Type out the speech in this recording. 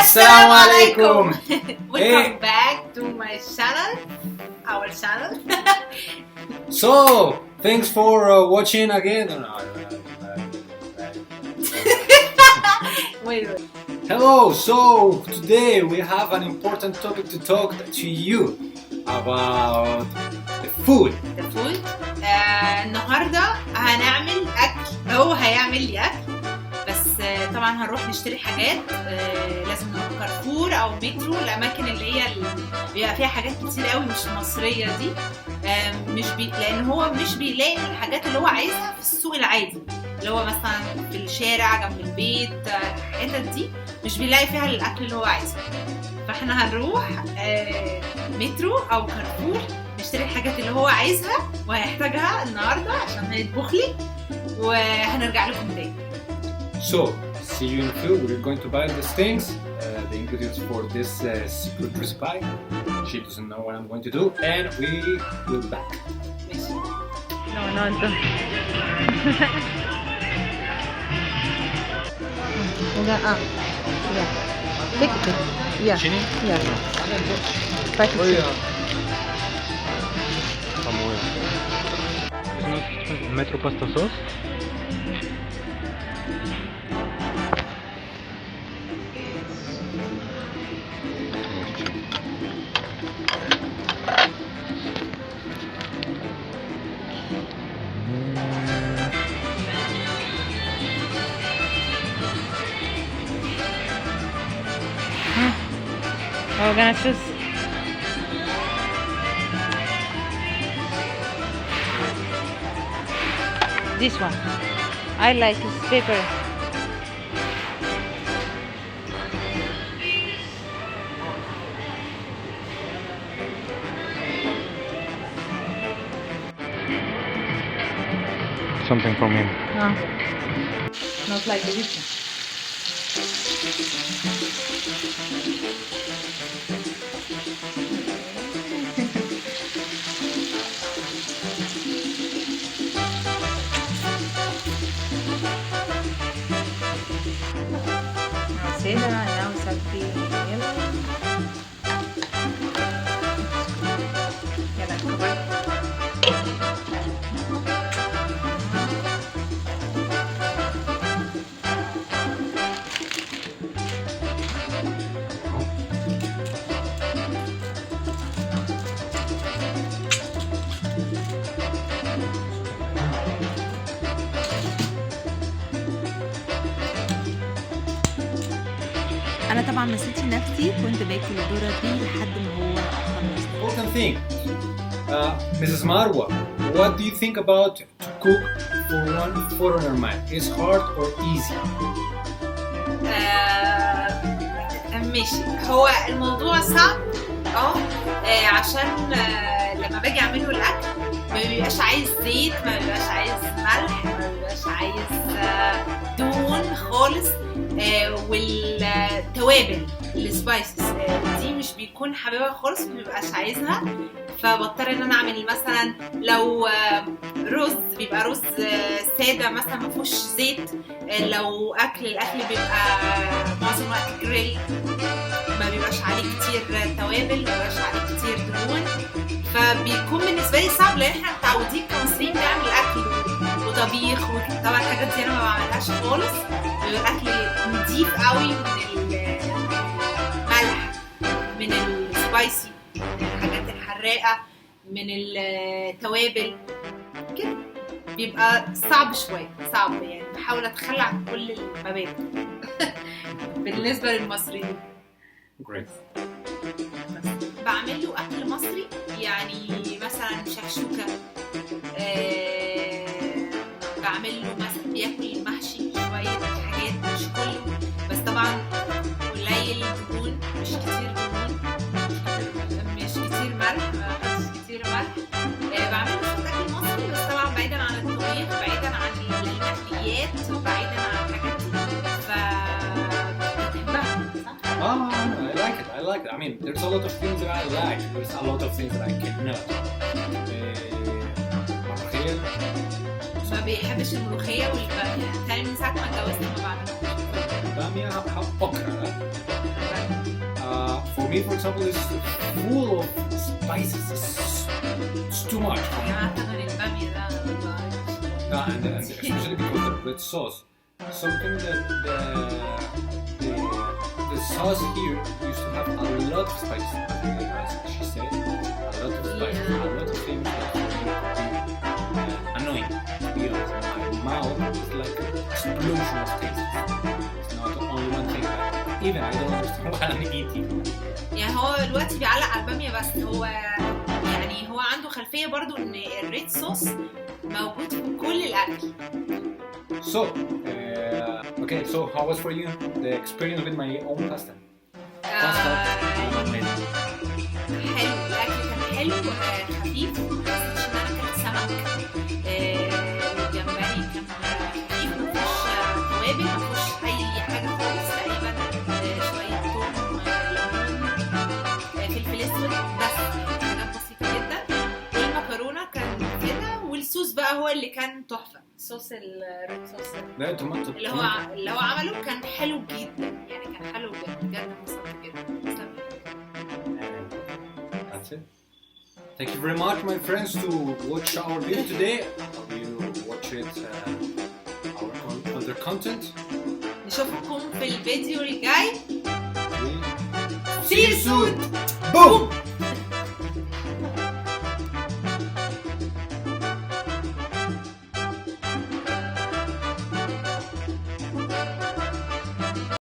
Assalamu alaikum. Welcome back to my channel, our channel. So, thanks for watching again. Wait. Hello. So today we have an important topic to talk to you about the food. The food. النهارده هنعمل اكل. هو هيعمل لي اكل بس طبعا هنروح نشتري حاجات. لازم نروح كارفور او مترو، الاماكن اللي هي بيبقى فيها حاجات كتير قوي مش مصريه دي. لان هو مش بيلاقي الحاجات اللي هو عايزها في السوق العادي، اللي هو مثلا في الشارع جنب البيت. الحتت دي مش بيلاقي فيها الاكل اللي هو عايزه، فاحنا هنروح مترو او كارفور نشتري الحاجات اللي هو عايزها وهيحتاجها النهارده عشان هيطبخ لي، وهنرجع لكم تاني. So, see you in the field. We're going to buy these things, the ingredients for this secret recipe. She doesn't know what I'm going to do, and we will be back. No, انت Yeah. Chini? Yeah. Oh yeah. It's not metro pasta sauce. We're gonna choose. This one. I like this paper. Something from him. No. Not like the pizza. Now it's at the أنا طبعا مسيتي نفسي كنت باكل الذرة دي لحد ما هو خلص. Important thing, Mrs. Marwa, what do you think about to cook for one foreigner man? Is hard or easy? ماشي. هو الموضوع صعب عشان لما باجي اعمله الاكل ما بيبقاش عايز زيت، ما بيبقاش عايز ملح، ما بيبقاش عايز دهون خالص، والتوابل السبايسز دي مش بيكون حاببها خالص، ما بيبقاش عايزها. فبضطر ان انا اعمل مثلا لو رز بيبقى رز ساده مثلا ما فيهوش زيت، لو الاكل بيبقى معظم الوقت جريل ما بيبقاش عليه كتير توابل، ما بيبقاش عليه كتير دهون، فبيكون بالنسبه لي صعب لان احنا متعودين كمصريين نعمل اكل وطبيخ وطبعا الحاجات دي انا ما بعملهاش خالص. بيبقى الاكل نضيف قوي من الملح، من السبايسي، من الحاجات الحراقه، من التوابل كده، بيبقى صعب شويه، صعب يعني. بحاول اتخلى عن كل المبادئ بالنسبه للمصريين. Great. بعمل له اكل مصري، يعني مثلا شكشوكه، بعمل له مثلا بياكل محشي شويه حاجات، مش كله بس طبعا قليل دهون، مش كتير دهون، مش كتير ملح، مش كتير ملح. بعمل له شويه اكل مصري بس طبعا بعيدا عن الطبيخ، بعيدا عن المحليات، بعيدا عن الحاجات دي. I like it. I mean, there's a lot of things that I like. There's a lot of things that I cannot. ما بيحبش الملوخية والبامية، تاني من ساعة ما اتجوزت ما بعملهاش. بامية أكرة. For me, for example, it's full of spices. It's too much. And especially because of the red sauce. Something that the sauce here used to have a lot of spices. As she said, a lot of spices, a lot of things that annoying. To be honest, my mouth is like an explosion of taste. It's not only one thing. Even I don't understand what I'm eating. يعني هو دلوقتي بيعلق على البامية بس هو يعني هو عنده خلفية برضو ان الريد صوص موجود في كل الأكل. So, okay, so how was for you the experience with my own pasta? Pasta. حلو، الأكل كان حلو خفيف، بس عشان أنا كنت سمك والجمبري كان خفيف مفيهوش توابل مفيهوش أي حاجة خالص تقريبا، شوية توم ليمون فلفل أسود بس، حاجات بسيطة جدا. المكرونة كان كده، والصوص بقى هو اللي كان تحفة. صوص الريد صوص اللي هو عمله كان حلو جدا، يعني كان حلو بجد انبسطت جدا. That's it. Thank you very much, my friends, to watch our video today. You watch it our other content. نشوفكم في الفيديو الجاي. See you soon. Boom.